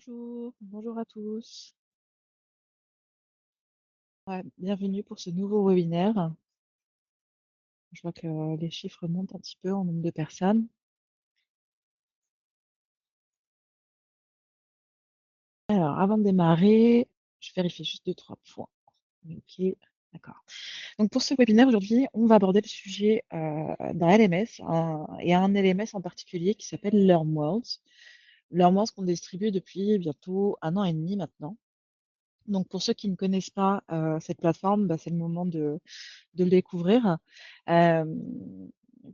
Bonjour, bonjour à tous. Ouais, bienvenue pour ce nouveau webinaire. Je vois que les chiffres montent un petit peu en nombre de personnes. Alors, avant de démarrer, je vérifie juste deux, trois points. Ok, d'accord. Donc, pour ce webinaire aujourd'hui, on va aborder le sujet d'un LMS et un LMS en particulier qui s'appelle LearnWorlds. LearnWorlds qu'on distribue depuis bientôt 1 an et demi maintenant. Donc, pour ceux qui ne connaissent pas cette plateforme, bah, c'est le moment de le découvrir. Euh,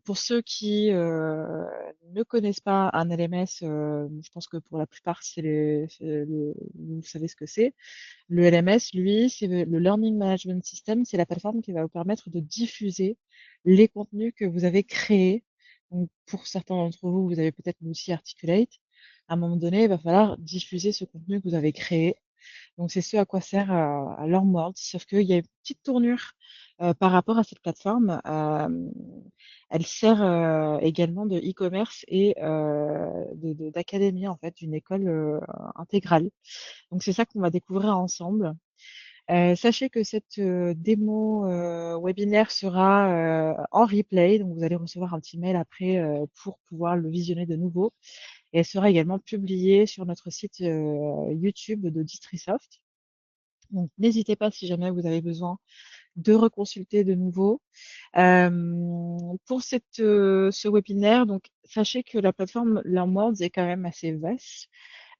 pour ceux qui ne connaissent pas un LMS, je pense que pour la plupart, vous savez ce que c'est. Le LMS, lui, c'est le Learning Management System. C'est la plateforme qui va vous permettre de diffuser les contenus que vous avez créés. Donc, pour certains d'entre vous, vous avez peut-être l'outil Articulate. À un moment donné, il va falloir diffuser ce contenu que vous avez créé. Donc c'est ce à quoi sert LearnWorld, sauf qu'il y a une petite tournure par rapport à cette plateforme. Elle sert également de e-commerce et d'académie, en fait, d'une école intégrale. Donc c'est ça qu'on va découvrir ensemble. Sachez que cette démo webinaire sera en replay, donc vous allez recevoir un petit mail après pour pouvoir le visionner de nouveau. Et elle sera également publiée sur notre site YouTube de Distrisoft. Donc, n'hésitez pas si jamais vous avez besoin de reconsulter de nouveau. Pour ce webinaire, donc, sachez que la plateforme Learnworlds est quand même assez vaste.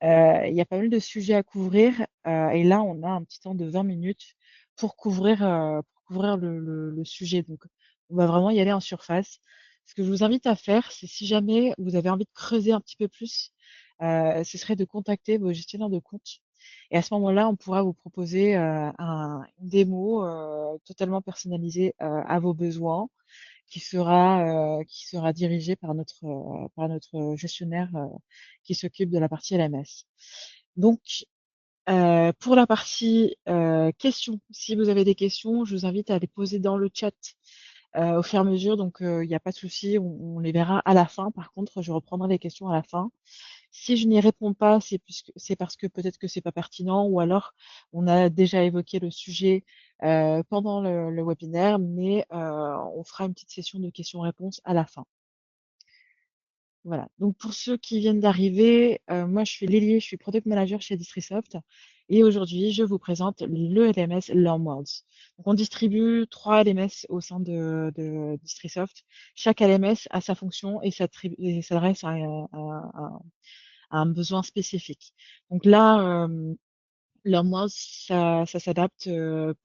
Il y a pas mal de sujets à couvrir. Et là, on a un petit temps de 20 minutes pour couvrir le sujet. Donc, on va vraiment y aller en surface. Ce que je vous invite à faire, c'est si jamais vous avez envie de creuser un petit peu plus, ce serait de contacter vos gestionnaires de compte. Et à ce moment-là, on pourra vous proposer une démo totalement personnalisée à vos besoins, qui sera dirigée par notre gestionnaire qui s'occupe de la partie LMS. Donc, pour la partie questions, si vous avez des questions, je vous invite à les poser dans le chat au fur et à mesure. Donc, il n'y a pas de souci, on les verra à la fin. Par contre, je reprendrai les questions à la fin. Si je n'y réponds pas, c'est parce que peut-être que c'est pas pertinent ou alors on a déjà évoqué le sujet pendant le webinaire, mais on fera une petite session de questions-réponses à la fin. Voilà. Donc pour ceux qui viennent d'arriver, moi je suis Lily, je suis product manager chez Distrisoft et aujourd'hui je vous présente le LMS LearnWorlds. Donc on distribue 3 LMS au sein de Distrisoft. Chaque LMS a sa fonction et s'adresse à un besoin spécifique. Donc là, LearnWorlds, ça s'adapte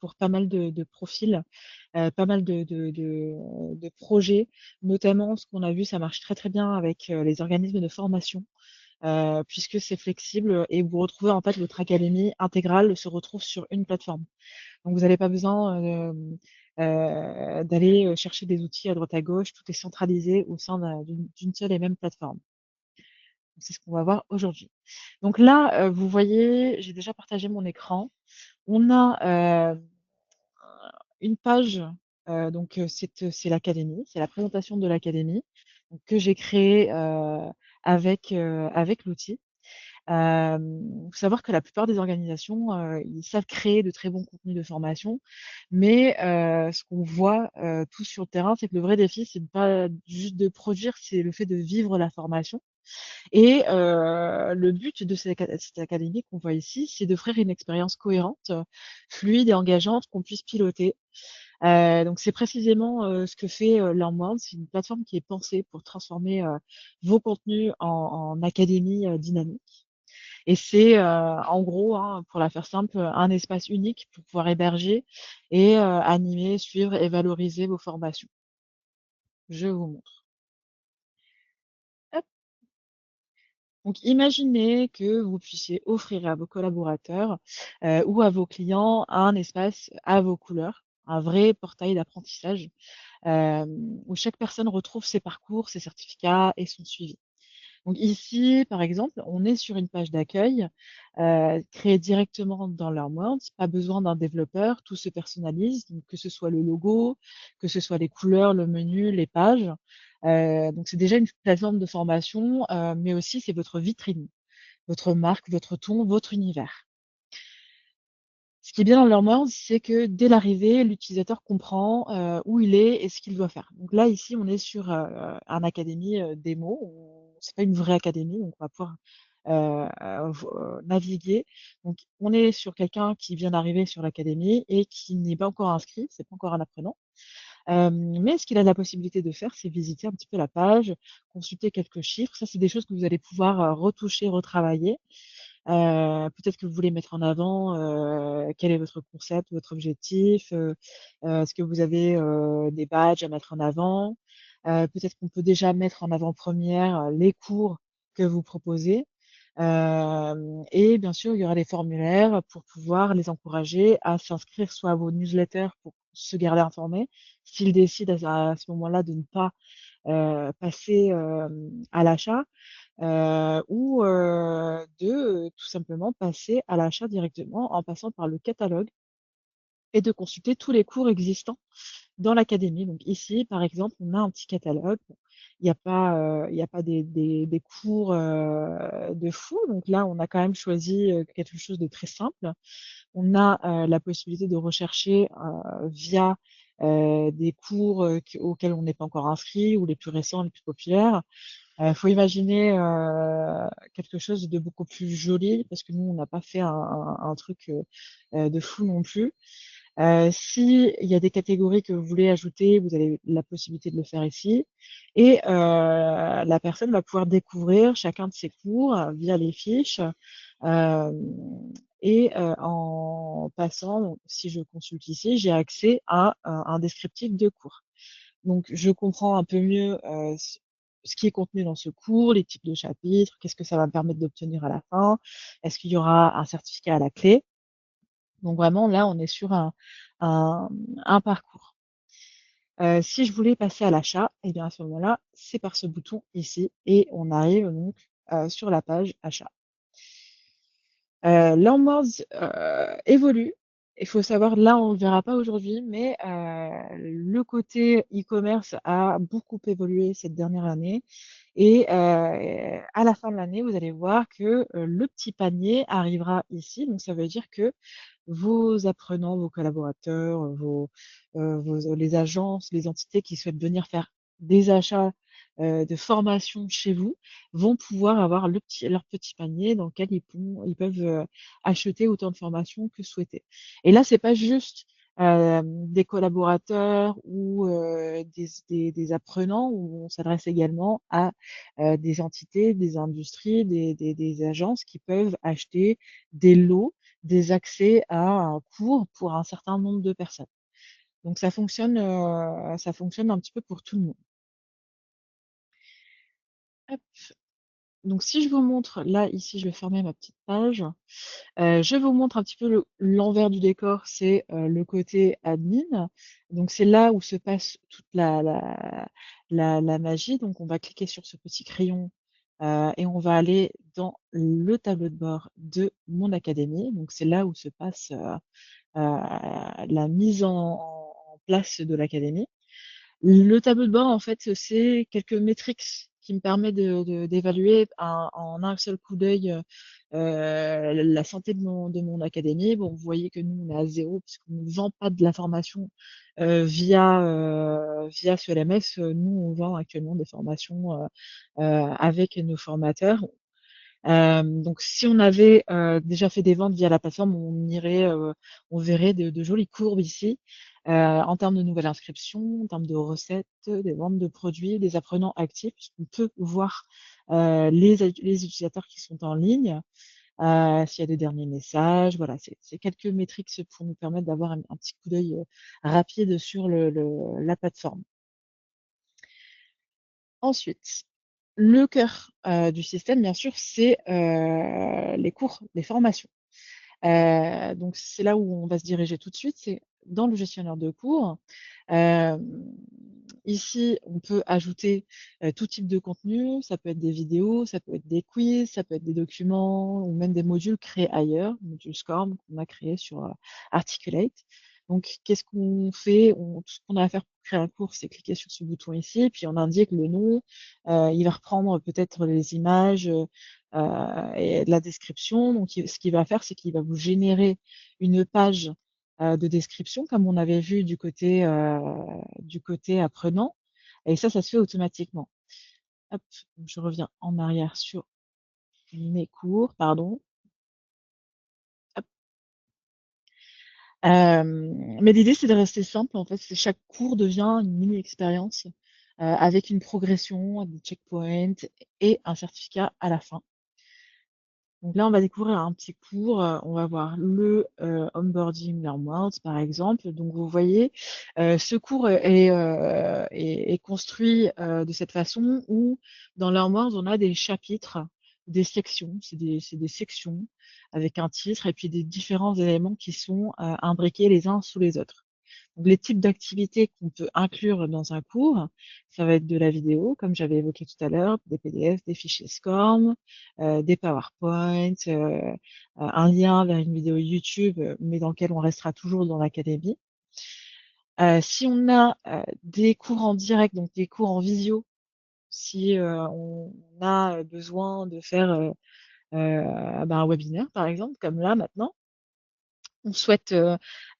pour pas mal de profils, pas mal de projets. Notamment, ce qu'on a vu, ça marche très très bien avec les organismes de formation, puisque c'est flexible et vous retrouvez en fait votre académie intégrale se retrouve sur une plateforme. Donc vous n'avez pas besoin d'aller chercher des outils à droite à gauche, tout est centralisé au sein d'une seule et même plateforme. C'est ce qu'on va voir aujourd'hui. Donc là, vous voyez, j'ai déjà partagé mon écran. On a une page, donc c'est l'académie, c'est la présentation de l'académie que j'ai créée avec l'outil. Il faut savoir que la plupart des organisations, ils savent créer de très bons contenus de formation, mais ce qu'on voit tous sur le terrain, c'est que le vrai défi, c'est pas juste de produire, c'est le fait de vivre la formation. Et le but de cette académie qu'on voit ici, c'est d'offrir une expérience cohérente, fluide et engageante qu'on puisse piloter. Donc c'est précisément ce que fait LearnWorld. C'est une plateforme qui est pensée pour transformer vos contenus en académie dynamique. Et c'est en gros, hein, pour la faire simple, un espace unique pour pouvoir héberger et animer, suivre et valoriser vos formations. Je vous montre. Hop. Donc, imaginez que vous puissiez offrir à vos collaborateurs ou à vos clients un espace à vos couleurs, un vrai portail d'apprentissage euh, où chaque personne retrouve ses parcours, ses certificats et son suivi. Donc ici, par exemple, on est sur une page d'accueil créée directement dans LearnWorld. Pas besoin d'un développeur, tout se personnalise, donc que ce soit le logo, que ce soit les couleurs, le menu, les pages. Donc c'est déjà une plateforme de formation, mais aussi c'est votre vitrine. votre marque, votre ton, votre univers. Ce qui est bien dans Learnwords, c'est que dès l'arrivée, l'utilisateur comprend où il est et ce qu'il doit faire. Donc là, ici, on est sur un académie démo. C'est pas une vraie académie, donc on va pouvoir naviguer. Donc, on est sur quelqu'un qui vient d'arriver sur l'académie et qui n'est pas encore inscrit, c'est pas encore un apprenant. Mais ce qu'il a la possibilité de faire, c'est visiter un petit peu la page, consulter quelques chiffres. Ça, c'est des choses que vous allez pouvoir retoucher, retravailler. Peut-être que vous voulez mettre en avant quel est votre concept, votre objectif. Est-ce que vous avez des badges à mettre en avant? Peut-être qu'on peut déjà mettre en avant-première les cours que vous proposez. Et bien sûr, il y aura des formulaires pour pouvoir les encourager à s'inscrire soit à vos newsletters pour se garder informés, s'ils décident à ce moment-là de ne pas passer à l'achat, ou de tout simplement passer à l'achat directement en passant par le catalogue et de consulter tous les cours existants dans l'académie. Donc ici, par exemple, on a un petit catalogue. Il y a pas des cours de fou. Donc là, on a quand même choisi quelque chose de très simple. On a la possibilité de rechercher via des cours auxquels on n'est pas encore inscrit ou les plus récents, les plus populaires. Faut imaginer quelque chose de beaucoup plus joli parce que nous, on n'a pas fait un truc de fou non plus. Si il y a des catégories que vous voulez ajouter, vous avez la possibilité de le faire ici. Et la personne va pouvoir découvrir chacun de ses cours via les fiches. Euh, et en passant, donc, si je consulte ici, j'ai accès à un descriptif de cours. Donc, je comprends un peu mieux ce qui est contenu dans ce cours, les types de chapitres, qu'est-ce que ça va me permettre d'obtenir à la fin, est-ce qu'il y aura un certificat à la clé. Donc vraiment, là, on est sur un, un parcours. Si je voulais passer à l'achat, eh bien à ce moment-là, c'est par ce bouton ici et on arrive donc sur la page achat. Landlords évolue. Il faut savoir, là, on ne le verra pas aujourd'hui, mais le côté e-commerce a beaucoup évolué cette dernière année. Et à la fin de l'année, vous allez voir que le petit panier arrivera ici. Donc, ça veut dire que vos apprenants, vos collaborateurs, les agences, les entités qui souhaitent venir faire des achats de formation chez vous vont pouvoir avoir leur petit panier dans lequel ils peuvent acheter autant de formations que souhaité. Et là, c'est pas juste des collaborateurs ou des apprenants, où on s'adresse également à des entités, des industries, des agences qui peuvent acheter des lots, des accès à un cours pour un certain nombre de personnes. Donc ça fonctionne un petit peu pour tout le monde. Hop. Donc si je vous montre, là ici je vais fermer ma petite page, je vous montre un petit peu l'envers du décor, c'est le côté admin. Donc c'est là où se passe toute la magie. Donc on va cliquer sur ce petit crayon et on va aller dans le tableau de bord de mon académie. Donc c'est là où se passe la mise en place de l'académie. Le tableau de bord, en fait, c'est quelques métriques qui me permettent d'évaluer en un seul coup d'œil la santé de mon académie. Bon, vous voyez que nous, on est à zéro puisqu'on ne vend pas de la formation via ce LMS. Nous, on vend actuellement des formations avec nos formateurs. Donc si on avait déjà fait des ventes via la plateforme, on verrait de jolies courbes ici en termes de nouvelles inscriptions, en termes de recettes, des ventes de produits, des apprenants actifs, puisqu'on peut voir les utilisateurs qui sont en ligne, s'il y a des derniers messages. Voilà, c'est quelques métriques pour nous permettre d'avoir un petit coup d'œil rapide sur la plateforme. Ensuite, le cœur du système, bien sûr, c'est les cours, les formations. Donc c'est là où on va se diriger tout de suite, c'est dans le gestionnaire de cours. Euh, Ici, on peut ajouter tout type de contenu. Ça peut être des vidéos, ça peut être des quiz, ça peut être des documents ou même des modules créés ailleurs, module SCORM qu'on a créé sur Articulate. Donc, qu'est-ce qu'on fait? Tout ce qu'on a à faire pour créer un cours, c'est cliquer sur ce bouton ici, puis on indique le nom. Il va reprendre peut-être les images et de la description. Donc, ce qu'il va faire, c'est qu'il va vous générer une page de description, comme on avait vu du côté apprenant. Et ça se fait automatiquement. Hop, je reviens en arrière sur mes cours, pardon. Hop. Mais l'idée, c'est de rester simple. En fait, chaque cours devient une mini-expérience avec une progression, des checkpoints et un certificat à la fin. Donc là, on va découvrir un petit cours. On va voir le onboarding Learnworlds, par exemple. Donc, vous voyez, ce cours est construit de cette façon où dans Learnworlds, on a des chapitres, des sections. C'est des sections avec un titre et puis des différents éléments qui sont imbriqués les uns sous les autres. Donc, les types d'activités qu'on peut inclure dans un cours, ça va être de la vidéo, comme j'avais évoqué tout à l'heure, des PDF, des fichiers SCORM, des PowerPoint, un lien vers une vidéo YouTube, mais dans lequel on restera toujours dans l'académie. Si on a des cours en direct, donc des cours en visio, si on a besoin de faire un webinaire, par exemple, comme là maintenant, on souhaite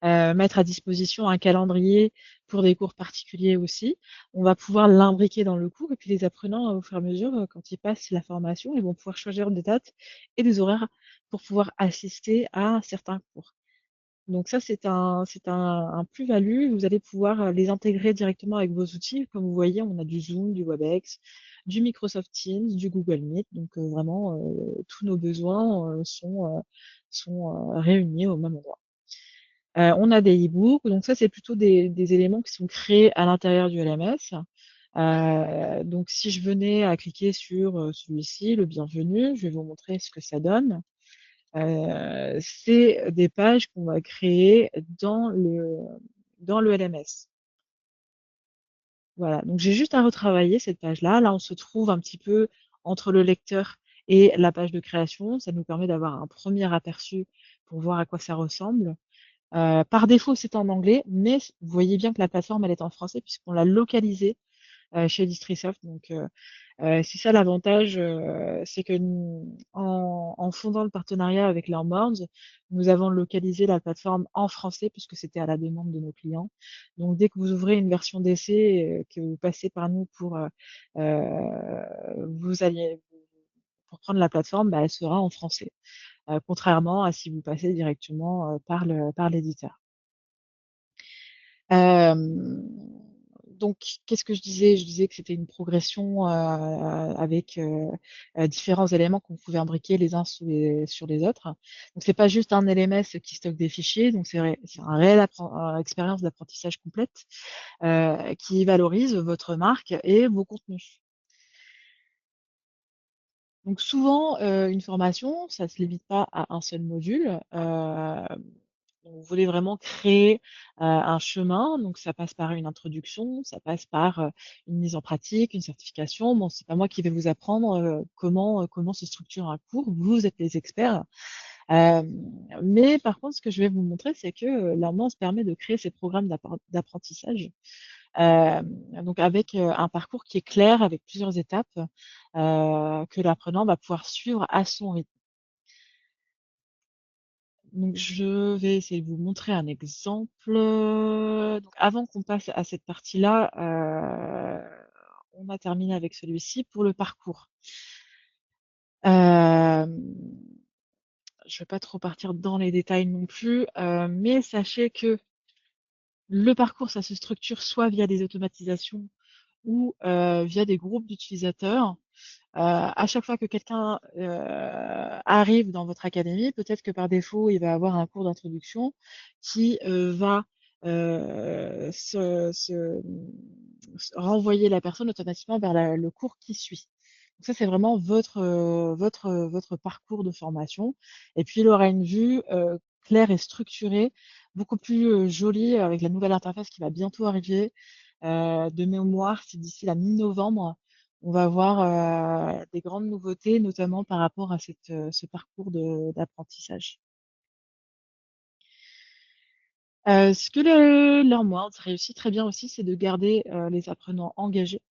mettre à disposition un calendrier pour des cours particuliers aussi. On va pouvoir l'imbriquer dans le cours et puis les apprenants, au fur et à mesure, quand ils passent la formation, ils vont pouvoir choisir des dates et des horaires pour pouvoir assister à certains cours. Donc ça, c'est un plus-value. Vous allez pouvoir les intégrer directement avec vos outils. Comme vous voyez, on a du Zoom, du WebEx, du Microsoft Teams, du Google Meet. Donc vraiment, tous nos besoins sont réunis au même endroit. On a des e-books, donc ça c'est plutôt des éléments qui sont créés à l'intérieur du LMS. Donc si je venais à cliquer sur celui-ci, le bienvenu, je vais vous montrer ce que ça donne. C'est des pages qu'on va créer dans le LMS. Voilà, donc j'ai juste à retravailler cette page-là. Là, on se trouve un petit peu entre le lecteur et la page de création. Ça nous permet d'avoir un premier aperçu pour voir à quoi ça ressemble. Par défaut, c'est en anglais, mais vous voyez bien que la plateforme, elle est en français puisqu'on l'a localisée chez Distrisoft. Donc, c'est ça l'avantage, c'est que en fondant le partenariat avec Learnboards, nous avons localisé la plateforme en français puisque c'était à la demande de nos clients. Donc, dès que vous ouvrez une version d'essai, que vous passez par nous vous alliez pour prendre la plateforme, bah, elle sera en français, contrairement à si vous passez directement par l'éditeur. Hem, donc qu'est-ce que je disais? Je disais que c'était une progression, avec, différents éléments qu'on pouvait imbriquer les uns sur les autres. Donc c'est pas juste un LMS qui stocke des fichiers, donc c'est un réel expérience d'apprentissage complète, qui valorise votre marque et vos contenus. Donc souvent, une formation, ça se limite pas à un seul module. On voulait vraiment créer, un chemin, donc ça passe par une introduction, ça passe par, une mise en pratique, une certification. Bon, c'est pas moi qui vais vous apprendre, comment se structure un cours, vous êtes les experts. Mais par contre, ce que je vais vous montrer, c'est que, se permet de créer ces programmes d'apprentissage, donc avec, un parcours qui est clair, avec plusieurs étapes, que l'apprenant va pouvoir suivre à son rythme. Donc je vais essayer de vous montrer un exemple. Donc avant qu'on passe à cette partie-là, on a terminé avec celui-ci pour le parcours. Hem, je ne vais pas trop partir dans les détails non plus, mais sachez que le parcours, ça se structure soit via des automatisations ou via des groupes d'utilisateurs. À chaque fois que quelqu'un arrive dans votre académie, peut-être que par défaut, il va avoir un cours d'introduction qui va renvoyer la personne automatiquement vers le cours qui suit. Donc ça, c'est vraiment votre parcours de formation. Et puis, il aura une vue claire et structurée, beaucoup plus jolie avec la nouvelle interface qui va bientôt arriver. De mémoire, c'est d'ici la mi-novembre. On va avoir des grandes nouveautés, notamment par rapport à ce parcours d'apprentissage. Ce que le Learnworlds réussit très bien aussi, c'est de garder les apprenants engagés.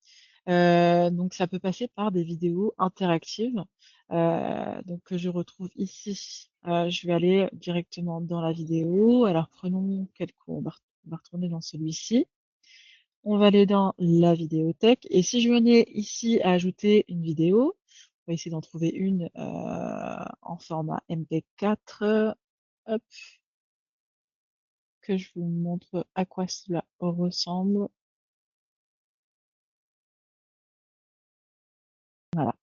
Donc ça peut passer par des vidéos interactives, donc que je retrouve ici. Je vais aller directement dans la vidéo. Alors prenons quel cours? On va retourner dans celui-ci. On va aller dans la vidéothèque et si je venais ici à ajouter une vidéo, on va essayer d'en trouver une, en format MP4, hop, que je vous montre à quoi cela ressemble. Voilà.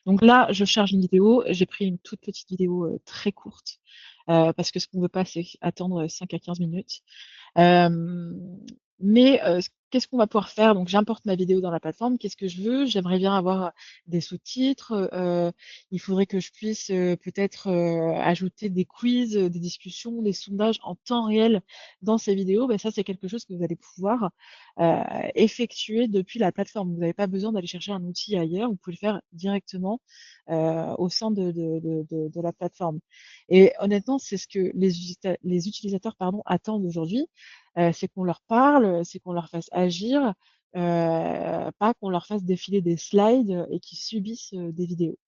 Donc là, je charge une vidéo. J'ai pris une toute petite vidéo très courte parce que ce qu'on veut pas, c'est attendre 5 à 15 minutes. Mais qu'est-ce qu'on va pouvoir faire? Donc j'importe ma vidéo dans la plateforme. Qu'est-ce que je veux? J'aimerais bien avoir des sous-titres. Il faudrait que je puisse peut-être ajouter des quiz, des discussions, des sondages en temps réel dans ces vidéos. Ben, ça, c'est quelque chose que vous allez pouvoir euh, effectuer depuis la plateforme. Vous n'avez pas besoin d'aller chercher un outil ailleurs. Vous pouvez le faire directement au sein de la plateforme. Et honnêtement, c'est ce que les utilisateurs pardon, attendent aujourd'hui, c'est qu'on leur parle, c'est qu'on leur fasse agir, pas qu'on leur fasse défiler des slides et qu'ils subissent des vidéos.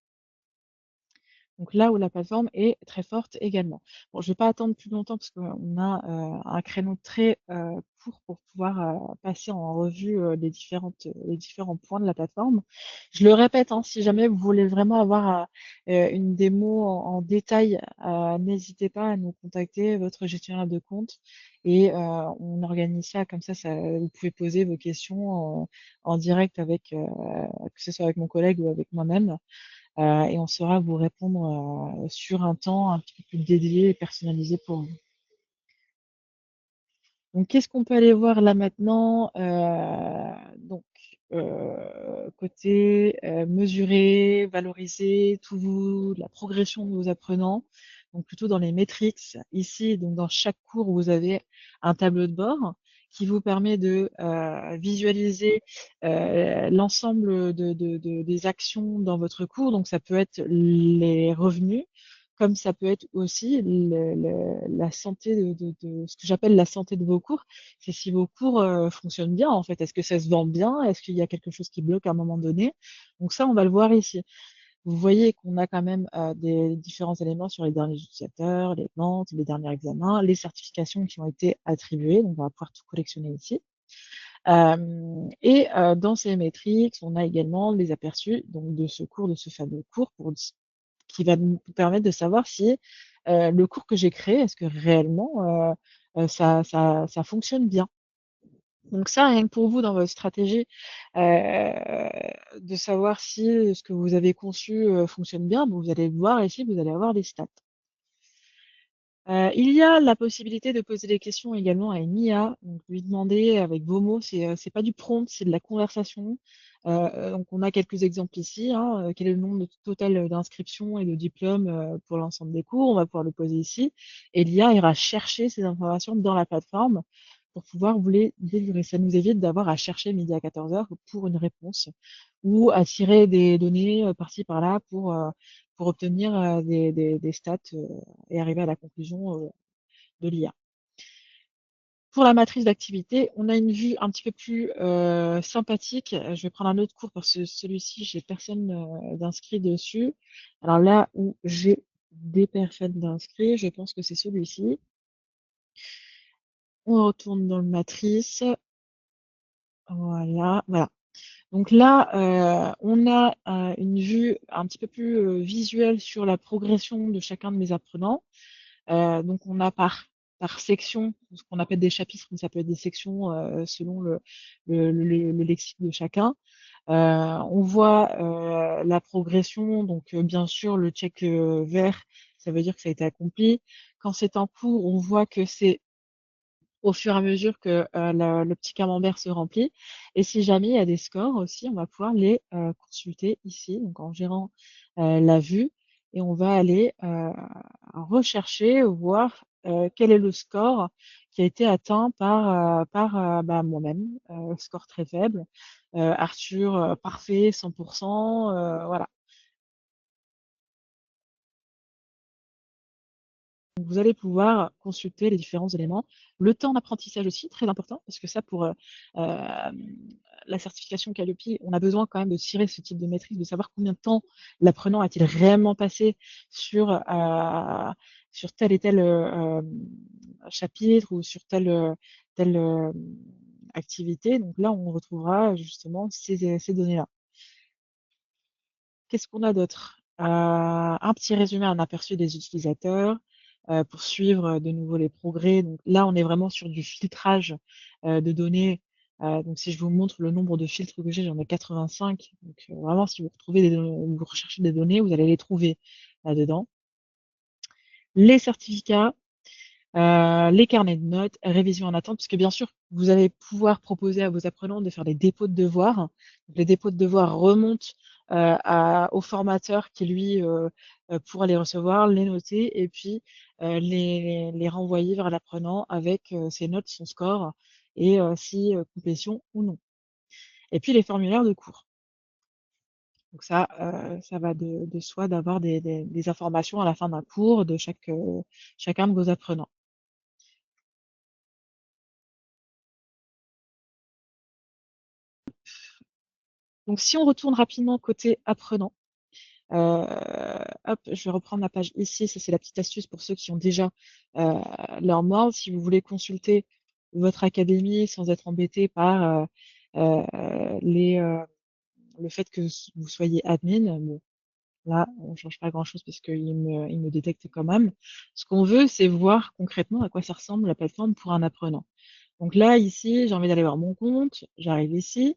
Donc là où la plateforme est très forte également. Bon, je vais pas attendre plus longtemps parce qu'on a un créneau très court pour pouvoir passer en revue les différents points de la plateforme. Je le répète, hein, si jamais vous voulez vraiment avoir une démo en détail, n'hésitez pas à nous contacter, votre gestionnaire de compte, et on organise ça comme ça, vous pouvez poser vos questions en direct avec, que ce soit avec mon collègue ou avec moi-même. Et on saura vous répondre sur un temps un petit peu plus dédié et personnalisé pour vous. Donc, qu'est-ce qu'on peut aller voir là maintenant? Donc, côté mesurer, valoriser la progression de vos apprenants. Donc, plutôt dans les métriques. Ici, donc dans chaque cours, vous avez un tableau de bord qui vous permet de visualiser l'ensemble des actions dans votre cours. Donc, ça peut être les revenus, comme ça peut être aussi la santé ce que j'appelle la santé de vos cours. C'est si vos cours fonctionnent bien, en fait. Est-ce que ça se vend bien? Est-ce qu'il y a quelque chose qui bloque à un moment donné? Donc ça, on va le voir ici. Vous voyez qu'on a quand même des différents éléments sur les derniers utilisateurs, les ventes, les derniers examens, les certifications qui ont été attribuées. Donc on va pouvoir tout collectionner ici. Dans ces métriques, on a également les aperçus donc, de ce cours, de ce fameux cours, qui va nous permettre de savoir si le cours que j'ai créé, est-ce que réellement ça fonctionne bien. Donc ça, rien que pour vous, dans votre stratégie, de savoir si ce que vous avez conçu fonctionne bien, bon, vous allez le voir ici, vous allez avoir les stats. Il y a la possibilité de poser des questions également à une IA, donc lui demander avec vos mots, c'est pas du prompt, c'est de la conversation. Donc on a quelques exemples ici, hein, quel est le nombre total d'inscriptions et de diplômes pour l'ensemble des cours, on va pouvoir le poser ici, et l'IA ira chercher ces informations dans la plateforme pour pouvoir vous les délivrer. Ça nous évite d'avoir à chercher midi à 14 heures pour une réponse ou à tirer des données par-ci par-là pour obtenir des stats et arriver à la conclusion de l'IA. Pour la matrice d'activité, on a une vue un petit peu plus sympathique. Je vais prendre un autre cours parce que celui-ci, j'ai personne d'inscrit dessus. Alors là où j'ai des personnes d'inscrits, je pense que c'est celui-ci. On retourne dans le matrice. Voilà, voilà. Donc là, on a une vue un petit peu plus visuelle sur la progression de chacun de mes apprenants. Donc on a par section, ce qu'on appelle des chapitres, mais ça peut être des sections selon le lexique de chacun. On voit la progression, donc bien sûr le check vert, ça veut dire que ça a été accompli. Quand c'est en cours, on voit que c'est au fur et à mesure que le petit camembert se remplit. Et si jamais il y a des scores aussi, on va pouvoir les consulter ici, donc en gérant la vue, et on va aller rechercher, voir quel est le score qui a été atteint par moi-même, score très faible. Arthur, parfait, 100%, voilà. vous allez pouvoir consulter les différents éléments. Le temps d'apprentissage aussi, très important, parce que ça pour, la certification Qualiopi, on a besoin quand même de tirer ce type de maîtrise, de savoir combien de temps l'apprenant a-t-il réellement passé sur, sur tel et tel, chapitre ou sur telle, activité. Donc là, on retrouvera justement ces données-là. Qu'est-ce qu'on a d'autre? Un petit résumé, un aperçu des utilisateurs, pour suivre, de nouveau les progrès. Donc là, on est vraiment sur du filtrage, de données. Donc si je vous montre le nombre de filtres que j'ai, j'en ai 85. Donc, vraiment si vous retrouvez des don vous recherchez des données, vous allez les trouver là-dedans. Les certificats, les carnets de notes, révision en attente, puisque bien sûr, vous allez pouvoir proposer à vos apprenants de faire des dépôts de devoirs. Donc, les dépôts de devoirs remontent au formateur qui, lui, pourra les recevoir, les noter et puis les renvoyer vers l'apprenant avec ses notes, son score et si complétion ou non. Et puis les formulaires de cours. Donc ça va de soi d'avoir des informations à la fin d'un cours de chacun de vos apprenants. Donc si on retourne rapidement côté apprenant, hop, je vais reprendre ma page ici. Ça, c'est la petite astuce pour ceux qui ont déjà leur MORD. Si vous voulez consulter votre académie sans être embêté par le fait que vous soyez admin, bon, là, on ne change pas grand-chose parce qu'il me détecte quand même. Ce qu'on veut, c'est voir concrètement à quoi ça ressemble la plateforme pour un apprenant. Donc là, ici, j'ai envie d'aller voir mon compte, j'arrive ici.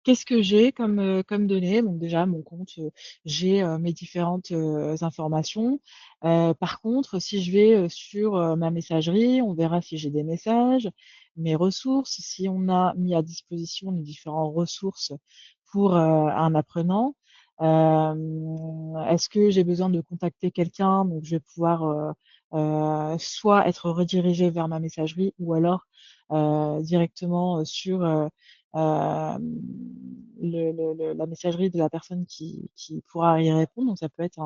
Qu'est-ce que j'ai comme données? Donc déjà, mon compte, j'ai mes différentes informations. Par contre, si je vais sur ma messagerie, on verra si j'ai des messages, mes ressources, si on a mis à disposition les différentes ressources pour un apprenant. Est-ce que j'ai besoin de contacter quelqu'un? Donc, je vais pouvoir soit être redirigée vers ma messagerie ou alors directement sur la messagerie de la personne qui pourra y répondre. Donc, ça peut être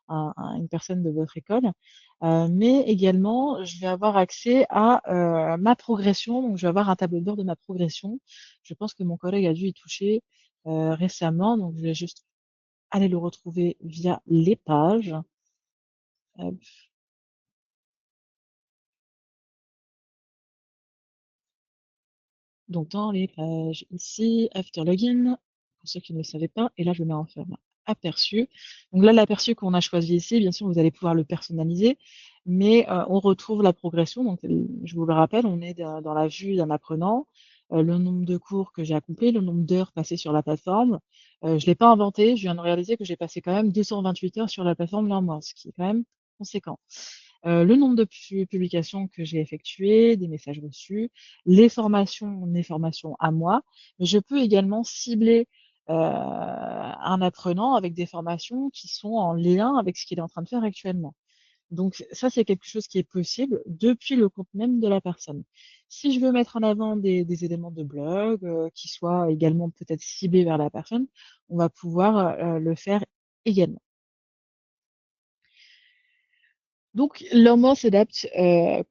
une personne de votre école. Mais également, je vais avoir accès à ma progression. Donc, je vais avoir un tableau de bord de ma progression. Je pense que mon collègue a dû y toucher récemment. Donc, je vais juste aller le retrouver via les pages. Hop. Donc, dans les pages ici, After Login, pour ceux qui ne le savaient pas, et là, je le mets en format aperçu. Donc là, l'aperçu qu'on a choisi ici, bien sûr, vous allez pouvoir le personnaliser, mais on retrouve la progression. Donc, je vous le rappelle, on est dans la vue d'un apprenant, le nombre de cours que j'ai accomplis, le nombre d'heures passées sur la plateforme. Je ne l'ai pas inventé, je viens de réaliser que j'ai passé quand même 228 heures sur la plateforme l'un mois, ce qui est quand même conséquent. Le nombre de publications que j'ai effectuées, des messages reçus, mes formations à moi. Mais je peux également cibler un apprenant avec des formations qui sont en lien avec ce qu'il est en train de faire actuellement. Donc ça, c'est quelque chose qui est possible depuis le compte même de la personne. Si je veux mettre en avant des éléments de blog qui soient également peut-être ciblés vers la personne, on va pouvoir le faire également. Donc, l'Ormor s'adapte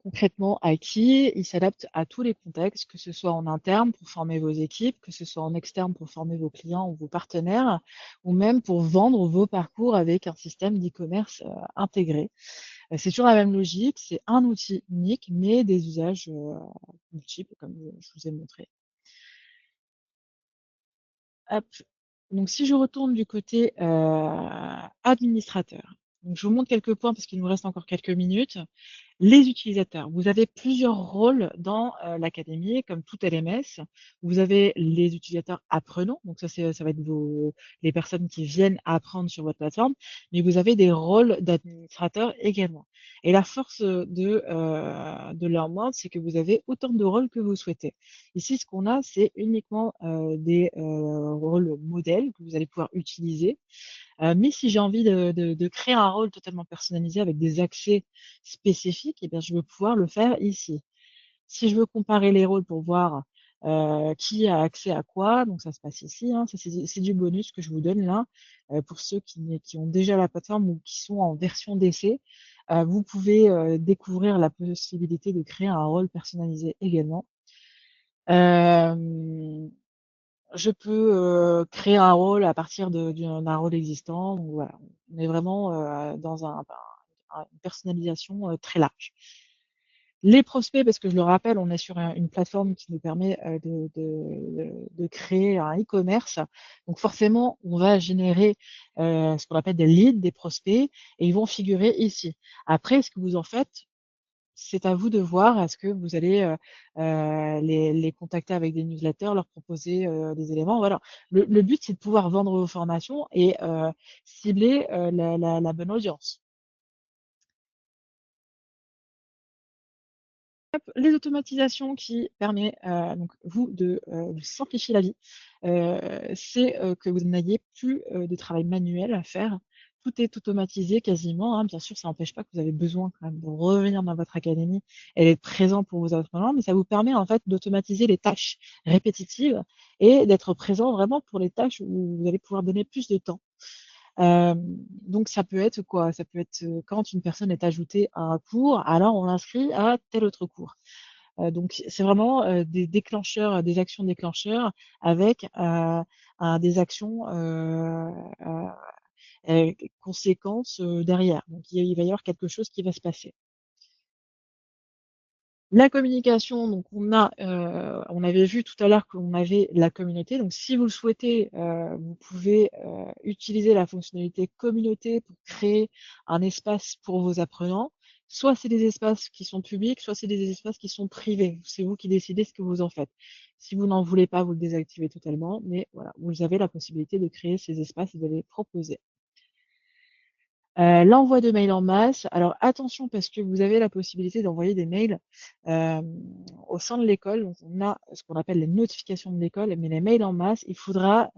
concrètement à qui? Il s'adapte à tous les contextes, que ce soit en interne pour former vos équipes, que ce soit en externe pour former vos clients ou vos partenaires, ou même pour vendre vos parcours avec un système d'e-commerce intégré. C'est toujours la même logique, c'est un outil unique, mais des usages multiples, comme je vous ai montré. Hop. Donc, si je retourne du côté administrateur, donc je vous montre quelques points parce qu'il nous reste encore quelques minutes. Les utilisateurs, vous avez plusieurs rôles dans l'académie, comme tout LMS. Vous avez les utilisateurs apprenants, donc ça va être les personnes qui viennent apprendre sur votre plateforme, mais vous avez des rôles d'administrateurs également. Et la force de LearnMold, c'est que vous avez autant de rôles que vous souhaitez. Ici, ce qu'on a, c'est uniquement des rôles modèles que vous allez pouvoir utiliser. Mais si j'ai envie de créer un rôle totalement personnalisé avec des accès spécifiques, eh bien, je vais pouvoir le faire ici. Si je veux comparer les rôles pour voir qui a accès à quoi, donc ça se passe ici, hein, ça c'est du bonus que je vous donne là, pour ceux qui ont déjà la plateforme ou qui sont en version d'essai. Vous pouvez, découvrir la possibilité de créer un rôle personnalisé également. Hem, je peux, créer un rôle à partir d'un rôle existant, donc voilà. On est vraiment, dans une personnalisation, très large. Les prospects, parce que je le rappelle, on est sur une plateforme qui nous permet, de créer un e-commerce. Donc forcément, on va générer, ce qu'on appelle des leads, des prospects et ils vont figurer ici. Après, ce que vous en faites, c'est à vous de voir. Est-ce que vous allez, les contacter avec des newsletters, leur proposer, des éléments? Voilà. Le but, c'est de pouvoir vendre vos formations et cibler, la bonne audience. Les automatisations qui permet, donc vous de, vous simplifier la vie, c'est, que vous n'ayez plus, de travail manuel à faire. Tout est automatisé quasiment, hein. Bien sûr, ça n'empêche pas que vous avez besoin quand même de revenir dans votre académie et d'être présent pour vos apprenants, mais ça vous permet en fait d'automatiser les tâches répétitives et d'être présent vraiment pour les tâches où vous allez pouvoir donner plus de temps. Donc ça peut être quoi? Ça peut être, quand une personne est ajoutée à un cours, alors on l'inscrit à tel autre cours. Donc c'est vraiment, des déclencheurs, des actions déclencheurs avec, des actions, conséquences, derrière. Donc il va y avoir quelque chose qui va se passer. La communication, donc on avait vu tout à l'heure qu'on avait la communauté. Donc si vous le souhaitez, vous pouvez, utiliser la fonctionnalité communauté pour créer un espace pour vos apprenants. Soit c'est des espaces qui sont publics, soit c'est des espaces qui sont privés. C'est vous qui décidez ce que vous en faites. Si vous n'en voulez pas, vous le désactivez totalement, mais voilà, vous avez la possibilité de créer ces espaces et de les proposer. L'envoi de mails en masse, alors attention parce que vous avez la possibilité d'envoyer des mails, hem, au sein de l'école. Donc on a ce qu'on appelle les notifications de l'école, mais les mails en masse, il faudra,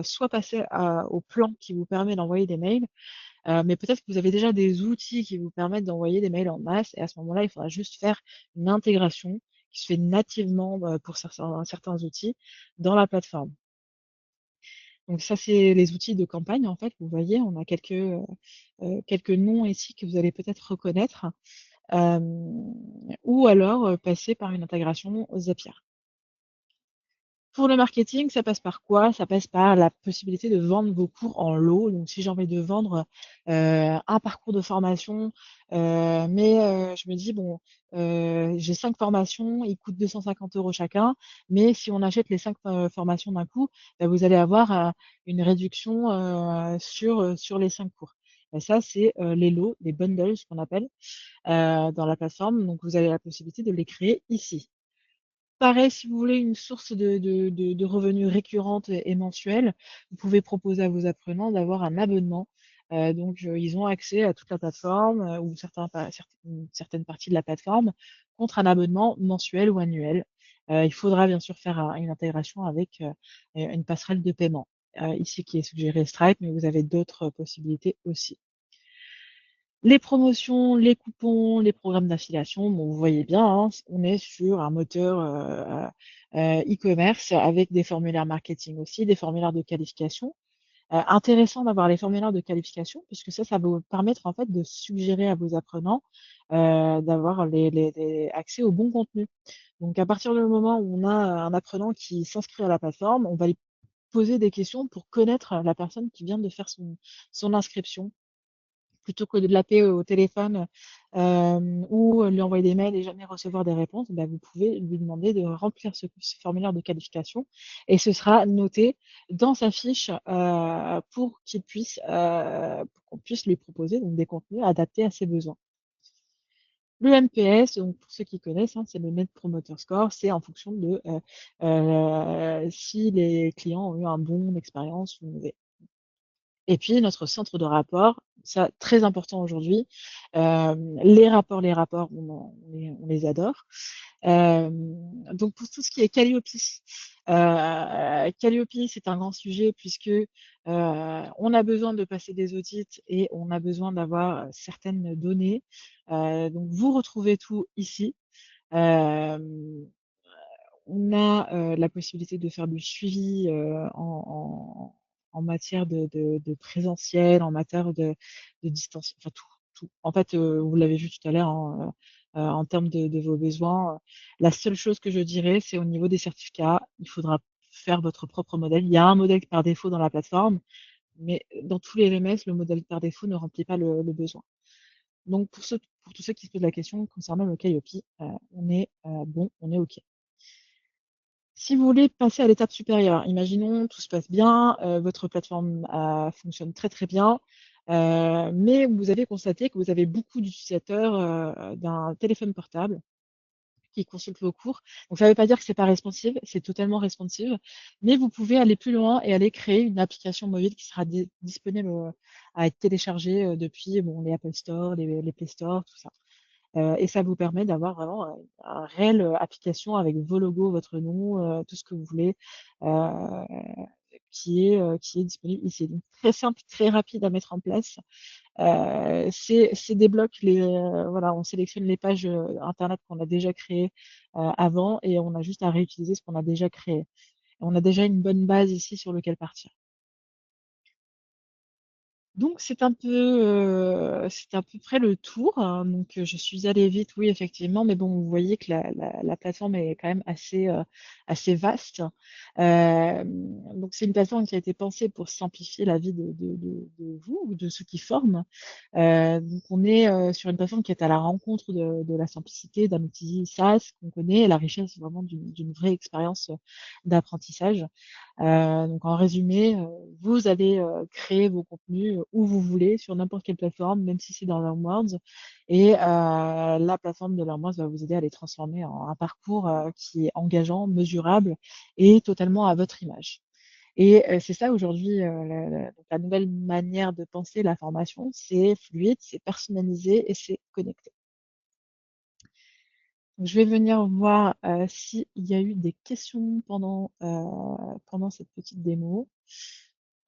soit passer au plan qui vous permet d'envoyer des mails, mais peut-être que vous avez déjà des outils qui vous permettent d'envoyer des mails en masse et à ce moment-là, il faudra juste faire une intégration qui se fait nativement, pour certains outils dans la plateforme. Donc ça, c'est les outils de campagne, en fait. Vous voyez, on a quelques noms ici que vous allez peut-être reconnaître, hem, ou alors, passer par une intégration Zapier. Pour le marketing, ça passe par quoi? Ça passe par la possibilité de vendre vos cours en lot. Donc si j'ai envie de vendre, un parcours de formation, mais je me dis: «Bon, j'ai 5 formations, ils coûtent 250 € chacun, mais si on achète les 5 formations d'un coup, bah, vous allez avoir, une réduction, sur les 5 cours». Et ça, c'est, les lots, les bundles, ce qu'on appelle, dans la plateforme. Donc vous avez la possibilité de les créer ici. Pareil, si vous voulez une source de revenus récurrente et mensuelle, vous pouvez proposer à vos apprenants d'avoir un abonnement. Donc, ils ont accès à toute la plateforme, ou certaines parties de la plateforme contre un abonnement mensuel ou annuel. Il faudra bien sûr faire une intégration avec, une passerelle de paiement, ici qui est suggérée Stripe, mais vous avez d'autres possibilités aussi. Les promotions, les coupons, les programmes d'affiliation, bon, vous voyez bien, hein, on est sur un moteur, e-commerce avec des formulaires marketing aussi, des formulaires de qualification. Intéressant d'avoir les formulaires de qualification puisque ça va vous permettre en fait de suggérer à vos apprenants, d'avoir les accès au bon contenu. Donc à partir du moment où on a un apprenant qui s'inscrit à la plateforme, on va lui poser des questions pour connaître la personne qui vient de faire son inscription. Plutôt que de l'appeler au téléphone, ou lui envoyer des mails et jamais recevoir des réponses, bah, vous pouvez lui demander de remplir ce formulaire de qualification et ce sera noté dans sa fiche, pour qu'on puisse lui proposer donc des contenus adaptés à ses besoins. Le NPS, donc pour ceux qui connaissent, hein, c'est le Net Promoter Score, c'est en fonction de, si les clients ont eu un bon expérience ou une mauvaise. Et puis notre centre de rapport, ça très important aujourd'hui. Les rapports, on les adore. Donc pour tout ce qui est Calliope, Calliope, c'est un grand sujet puisque, on a besoin de passer des audits et on a besoin d'avoir, certaines données. Donc vous retrouvez tout ici. Hem, on a, la possibilité de faire du suivi, en matière de présentiel, en matière de distance, enfin tout. tout. En fait, vous l'avez vu tout à l'heure, hein, en termes de vos besoins, la seule chose que je dirais, c'est au niveau des certificats, il faudra faire votre propre modèle. Il y a un modèle par défaut dans la plateforme, mais dans tous les LMS, le modèle par défaut ne remplit pas le besoin. Donc pour tous ceux qui se posent la question concernant le Calliope, on est, bon, on est OK. Si vous voulez passer à l'étape supérieure, imaginons tout se passe bien, votre plateforme, fonctionne très, très bien, mais vous avez constaté que vous avez beaucoup d'utilisateurs, d'un téléphone portable qui consultent vos cours. Donc ça ne veut pas dire que c'est pas responsive, c'est totalement responsive, mais vous pouvez aller plus loin et aller créer une application mobile qui sera disponible, à être téléchargée, depuis, bon, les Apple Store, les Play Store, tout ça. Et ça vous permet d'avoir vraiment un réel application avec vos logos, votre nom, tout ce que vous voulez, euh, qui est disponible ici. Donc, très simple, très rapide à mettre en place. C'est des blocs, voilà, on sélectionne les pages Internet qu'on a déjà créées avant et on a juste à réutiliser ce qu'on a déjà créé. On a déjà une bonne base ici sur lequel partir. Donc c'est à peu près le tour, hein. Donc je suis allée vite, oui, effectivement, mais bon, vous voyez que la plateforme est quand même assez vaste. Donc c'est une plateforme qui a été pensée pour simplifier la vie de vous ou de ceux qui forment. Donc on est, sur une plateforme qui est à la rencontre de la simplicité d'un outil SaaS qu'on connaît et la richesse vraiment d'une vraie expérience, d'apprentissage. Donc en résumé, vous allez, créer vos contenus, où vous voulez, sur n'importe quelle plateforme, même si c'est dans Learnworlds et la plateforme de Learnworlds va vous aider à les transformer en un parcours, qui est engageant, mesurable et totalement à votre image. Et c'est ça aujourd'hui, donc la nouvelle manière de penser la formation, c'est fluide, c'est personnalisé et c'est connecté. Donc je vais venir voir, s'il y a eu des questions pendant cette petite démo.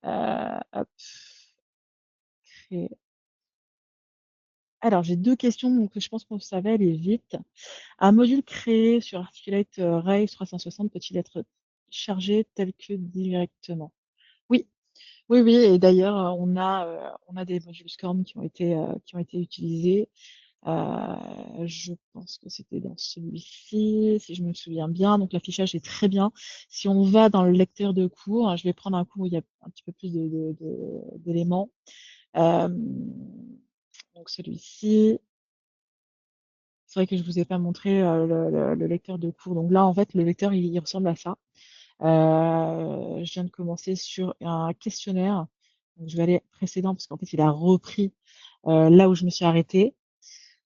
Hop, créer. Alors, j'ai 2 questions, donc je pense qu'on savait aller vite. Un module créé sur Articulate, Rails 360 peut-il être chargé tel que directement? Oui, oui, oui et d'ailleurs, on a des modules SCORM qui ont été utilisés. Je pense que c'était dans celui-ci, si je me souviens bien. Donc l'affichage est très bien. Si on va dans le lecteur de cours, hein, je vais prendre un cours où il y a un petit peu plus d'éléments. Euh, donc celui-ci, c'est vrai que je vous ai pas montré le lecteur de cours. Donc là, en fait, le lecteur, il ressemble à ça. Je viens de commencer sur un questionnaire. Donc, je vais aller précédent parce qu'en fait, il a repris là où je me suis arrêtée.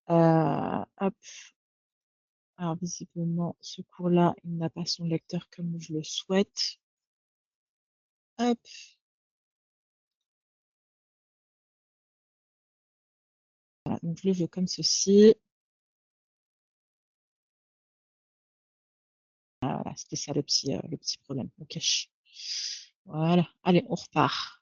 Hop. Alors, visiblement, ce cours-là, il n'a pas son lecteur comme je le souhaite. Hop. Voilà, donc je le veux comme ceci. Ah, voilà, c'était ça le petit problème. Ok. Voilà. Allez, on repart.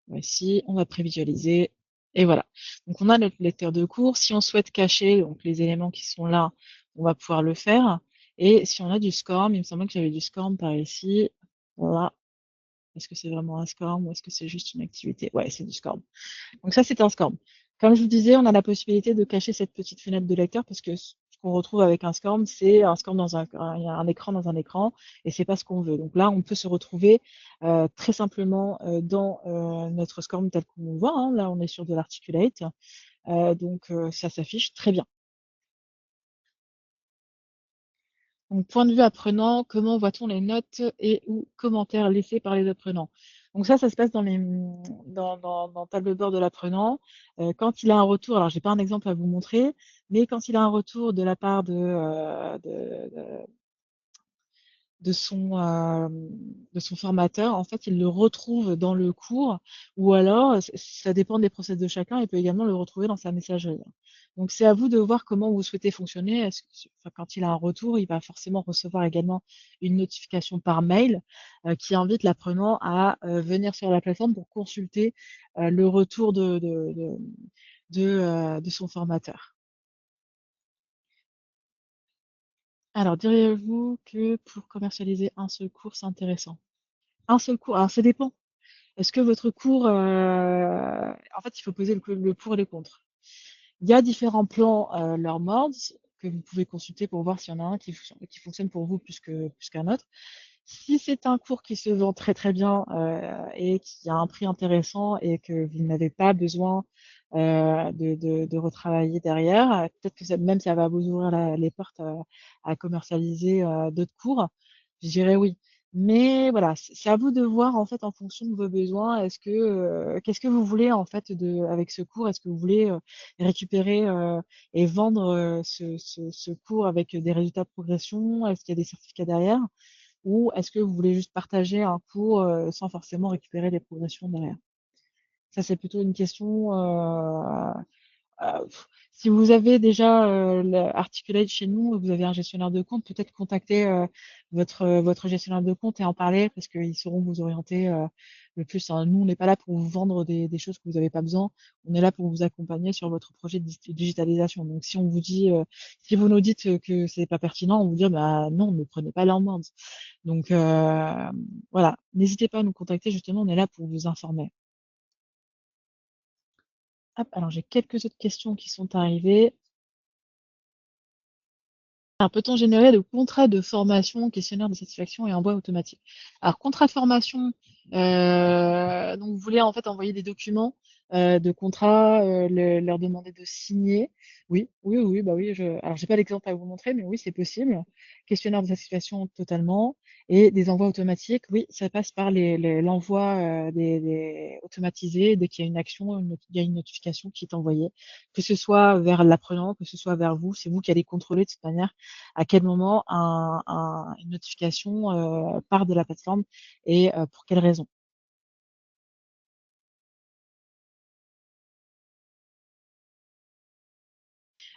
Voici, on va prévisualiser. Et voilà. Donc, on a notre lecteur de cours. Si on souhaite cacher donc, les éléments qui sont là, on va pouvoir le faire. Et si on a du SCORM, il me semblait que j'avais du SCORM par ici. Voilà. Est-ce que c'est vraiment un SCORM ou est-ce que c'est juste une activité? Ouais, c'est du SCORM. Donc ça, c'est un SCORM. Comme je vous disais, on a la possibilité de cacher cette petite fenêtre de lecteur parce que ce qu'on retrouve avec un SCORM, c'est un SCORM dans un écran dans un écran et c'est pas ce qu'on veut. Donc là, on peut se retrouver très simplement dans notre SCORM tel qu'on le voit, hein. Là, on est sur de l'articulate. Donc ça s'affiche très bien. Donc, point de vue apprenant, comment voit-on les notes et ou commentaires laissés par les apprenants? Donc ça se passe dans le tableau de bord de l'apprenant. Quand il a un retour, alors j'ai pas un exemple à vous montrer, mais quand il a un retour de la part de son formateur, en fait, il le retrouve dans le cours ou alors, ça dépend des process de chacun, il peut également le retrouver dans sa messagerie. Donc, c'est à vous de voir comment vous souhaitez fonctionner. Enfin, quand il a un retour, il va forcément recevoir également une notification par mail qui invite l'apprenant à venir sur la plateforme pour consulter le retour de son formateur. Alors, diriez-vous que pour commercialiser un seul cours, c'est intéressant? Un seul cours, alors ça dépend. Est-ce que votre cours, en fait, il faut poser le pour et le contre. Il y a différents plans Learnboards que vous pouvez consulter pour voir s'il y en a un qui fonctionne pour vous plus qu'un autre. Si c'est un cours qui se vend très très bien et qui a un prix intéressant et que vous n'avez pas besoin de retravailler derrière, peut-être que même ça va vous ouvrir les portes à commercialiser d'autres cours, je dirais oui. Mais voilà, c'est à vous de voir en fait en fonction de vos besoins. Qu'est-ce que vous voulez en fait avec ce cours? Est-ce que vous voulez récupérer et vendre ce cours avec des résultats de progression? Est-ce qu'il y a des certificats derrière? Ou est-ce que vous voulez juste partager un cours sans forcément récupérer les progressions derrière? Ça, c'est plutôt une question si vous avez déjà Articulate chez nous, vous avez un gestionnaire de compte, peut-être contacter votre gestionnaire de compte et en parler parce qu'ils sauront vous orienter le plus, hein. Nous, on n'est pas là pour vous vendre des choses que vous n'avez pas besoin. On est là pour vous accompagner sur votre projet de digitalisation. Donc, si on vous dit, si vous nous dites que c'est pas pertinent, on vous dit, bah non, ne prenez pas l'emmande. Donc, voilà. N'hésitez pas à nous contacter. Justement, on est là pour vous informer. Hop, alors j'ai quelques autres questions qui sont arrivées. Alors, peut-on générer de contrats de formation, questionnaire de satisfaction et envoi automatique? Alors, contrat de formation, donc vous voulez en fait envoyer des documents de contrat, leur demander de signer. Oui, oui, oui, bah oui. Alors, j'ai pas l'exemple à vous montrer, mais oui, c'est possible. Questionnaire de satisfaction totalement et des envois automatiques. Oui, ça passe par l'envoi automatisé dès qu'il y a une action, il y a une notification qui est envoyée, que ce soit vers l'apprenant, que ce soit vers vous. C'est vous qui allez contrôler de toute manière à quel moment une notification part de la plateforme et pour quelle raison.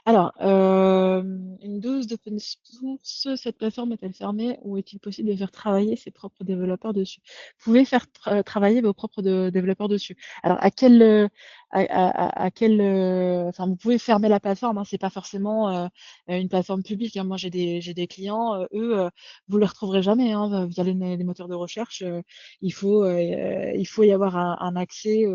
Alors, une dose d'open source, cette plateforme est-elle fermée ou est-il possible de faire travailler ses propres développeurs dessus? Vous pouvez faire travailler vos propres développeurs dessus. Alors, à quel, enfin, vous pouvez fermer la plateforme, hein, c'est pas forcément une plateforme publique, hein. Moi, j'ai des clients, eux, vous les retrouverez jamais hein, via les moteurs de recherche. Il faut y avoir un accès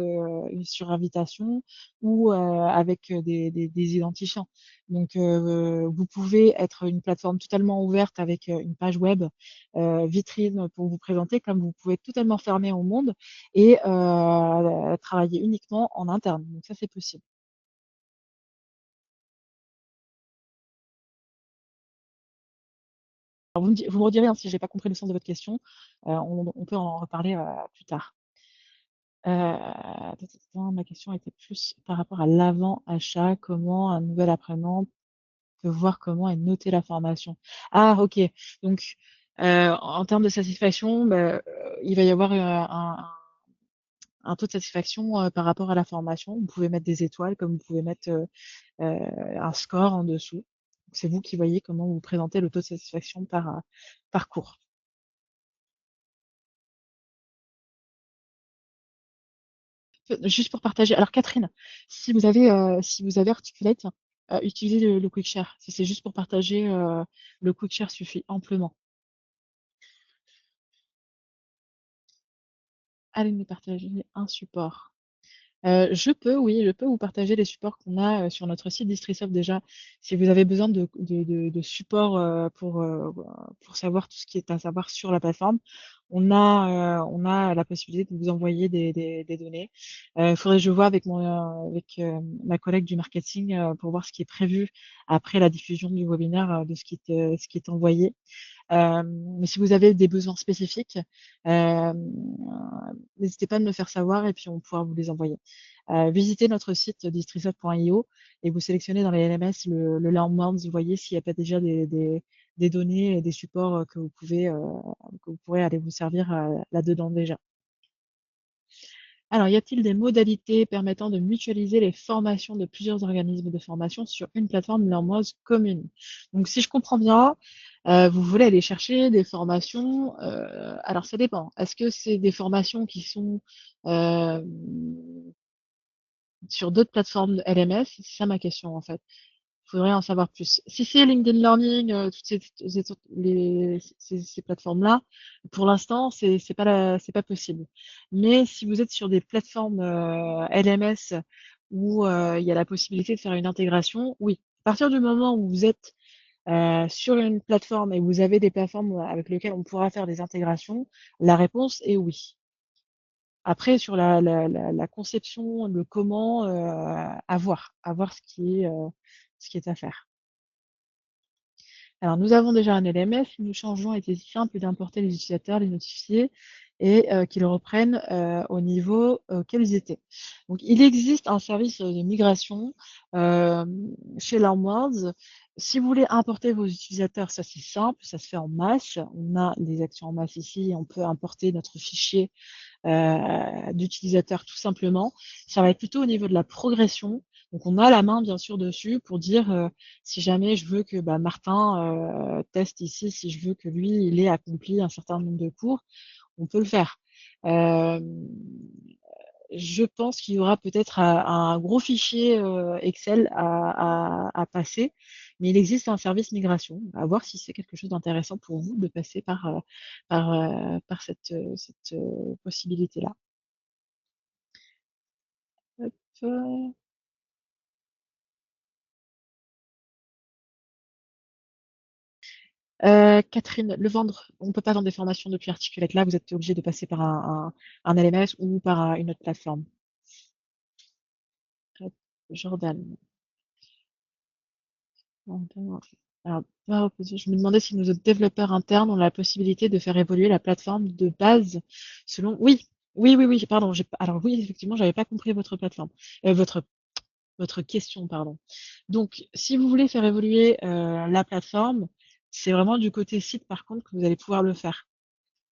sur invitation ou avec des identifiants. Donc, vous pouvez être une plateforme totalement ouverte avec une page web vitrine pour vous présenter, comme vous pouvez être totalement fermé au monde et travailler uniquement en interne. Donc ça, c'est possible. Alors, vous me redirez hein, si j'ai pas compris le sens de votre question. On peut en reparler plus tard. Ma question était plus par rapport à l'avant-achat, comment un nouvel apprenant peut voir comment est notée la formation. Ah, ok. Donc, en termes de satisfaction, bah, il va y avoir un taux de satisfaction par rapport à la formation. Vous pouvez mettre des étoiles, comme vous pouvez mettre un score en dessous. C'est vous qui voyez comment vous présentez le taux de satisfaction par cours. Juste pour partager. Alors Catherine, si vous avez Articulate, utilisez le Quick Share. Si c'est juste pour partager, le Quick Share suffit amplement. Allez nous partager un support. Oui, je peux vous partager les supports qu'on a sur notre site Distrisoft déjà. Si vous avez besoin de support pour savoir tout ce qui est à savoir sur la plateforme, on a la possibilité de vous envoyer des données. Il faudrait que je vois avec ma collègue du marketing pour voir ce qui est prévu après la diffusion du webinaire de ce qui est envoyé. Mais si vous avez des besoins spécifiques, n'hésitez pas à me le faire savoir et puis on pourra vous les envoyer. Visitez notre site distrisoft.io et vous sélectionnez dans les LMS le Learnboards, vous voyez s'il n'y a pas déjà des données et des supports que vous pourrez aller vous servir là-dedans déjà. Alors, y a-t-il des modalités permettant de mutualiser les formations de plusieurs organismes de formation sur une plateforme Learnboards commune? Donc, si je comprends bien, vous voulez aller chercher des formations. Alors, ça dépend. Est-ce que c'est des formations qui sont euh, sur d'autres plateformes LMS? C'est ça ma question en fait. faudrait en savoir plus. Si c'est LinkedIn Learning, toutes ces plateformes-là, pour l'instant, c'est pas possible. Mais si vous êtes sur des plateformes LMS où il y a la possibilité de faire une intégration, oui. À partir du moment où vous êtes sur une plateforme et vous avez des plateformes avec lesquelles on pourra faire des intégrations, la réponse est oui. Après, sur la conception, le comment, à voir ce qui est à faire. Alors, nous avons déjà un LMS. Si nous changeons, il était simple d'importer les utilisateurs, les notifier et qu'ils reprennent au niveau auquel ils étaient. Donc, il existe un service de migration euh, chez Learnworlds. Si vous voulez importer vos utilisateurs, ça c'est simple, ça se fait en masse. On a des actions en masse ici, on peut importer notre fichier d'utilisateurs tout simplement. Ça va être plutôt au niveau de la progression. Donc on a la main bien sûr dessus pour dire si jamais je veux que bah, Martin teste ici, si je veux que lui il ait accompli un certain nombre de cours, on peut le faire. Euh, je pense qu'il y aura peut-être un gros fichier Excel à passer, mais il existe un service migration. À voir si c'est quelque chose d'intéressant pour vous de passer par cette possibilité-là. Hop, Catherine, le vendre, on ne peut pas vendre des formations depuis Articulate. Là, vous êtes obligé de passer par un LMS ou par une autre plateforme. Hop, Jordan. Alors, je me demandais si nos autres développeurs internes ont la possibilité de faire évoluer la plateforme de base selon. Oui, oui, pardon. Alors oui, effectivement, j'avais pas compris votre plateforme, votre question, pardon. Donc, si vous voulez faire évoluer la plateforme, c'est vraiment du côté site, par contre, que vous allez pouvoir le faire.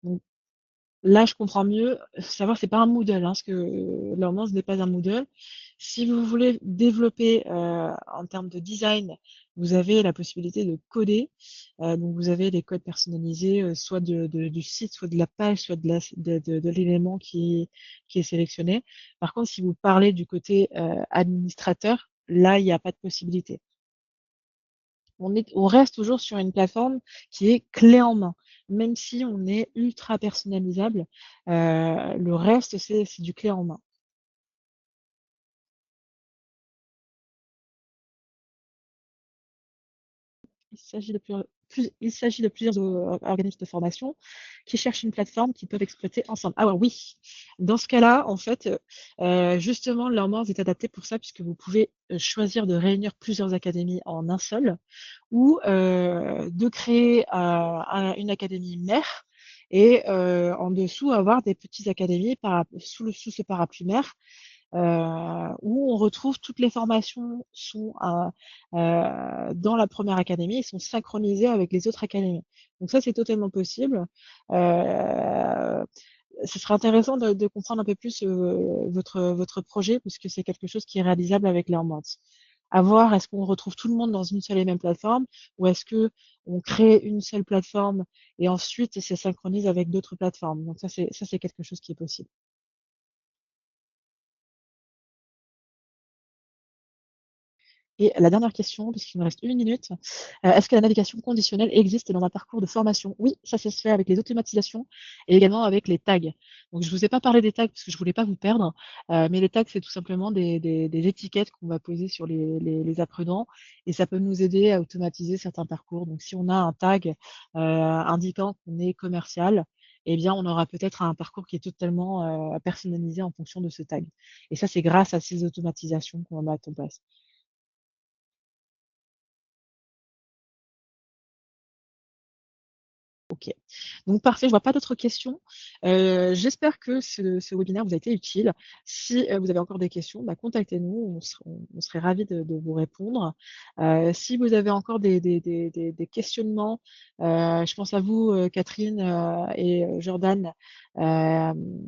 Donc, là, je comprends mieux. Savoir, c'est pas un Moodle, hein, parce que Learnworlds n'est pas un Moodle. Si vous voulez développer en termes de design, vous avez la possibilité de coder. Donc, vous avez des codes personnalisés, soit du site, soit de la page, soit de l'élément qui est sélectionné. Par contre, si vous parlez du côté administrateur, là, il n'y a pas de possibilité. On reste toujours sur une plateforme qui est clé en main. Même si on est ultra personnalisable, le reste, c'est du clé en main. Il s'agit de plusieurs organismes de formation qui cherchent une plateforme qu'ils peuvent exploiter ensemble. Ah ouais, oui. Dans ce cas-là, en fait, justement, Learnworlds est adapté pour ça, puisque vous pouvez choisir de réunir plusieurs académies en un seul, ou de créer une académie mère et en dessous avoir des petites académies sous ce parapluie mère où on retrouve toutes les formations sont dans la première académie et sont synchronisées avec les autres académies. Donc ça, c'est totalement possible. Euh, Ce serait intéressant de comprendre un peu plus votre projet, puisque c'est quelque chose qui est réalisable avec Learnworlds. À voir, est-ce qu'on retrouve tout le monde dans une seule et même plateforme, ou est-ce que on crée une seule plateforme et ensuite c'est synchronise avec d'autres plateformes. Donc ça, c'est quelque chose qui est possible. Et la dernière question, puisqu'il me reste une minute, est-ce que la navigation conditionnelle existe dans un parcours de formation? Oui, ça se fait avec les automatisations et également avec les tags. Donc, je ne vous ai pas parlé des tags parce que je ne voulais pas vous perdre, mais les tags, c'est tout simplement des étiquettes qu'on va poser sur les apprenants et ça peut nous aider à automatiser certains parcours. Donc, si on a un tag indiquant qu'on est commercial, eh bien, on aura peut-être un parcours qui est totalement personnalisé en fonction de ce tag. Et ça, c'est grâce à ces automatisations qu'on va mettre en place. OK. Donc parfait, je vois pas d'autres questions. J'espère que ce webinaire vous a été utile. Si, vous avez encore des questions, bah, contactez-nous, on serait ravis de vous répondre. Si vous avez encore des questionnements, je pense à vous, Catherine, et Jordan.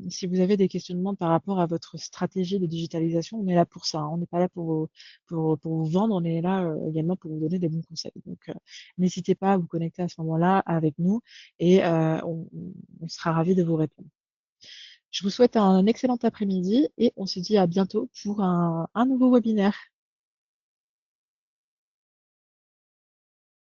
Si vous avez des questionnements par rapport à votre stratégie de digitalisation, on est là pour ça, hein. On n'est pas là pour vous vendre, on est là, également pour vous donner des bons conseils. Donc, n'hésitez pas à vous connecter à ce moment-là avec nous et on sera ravis de vous répondre. Je vous souhaite un excellent après-midi et on se dit à bientôt pour un nouveau webinaire.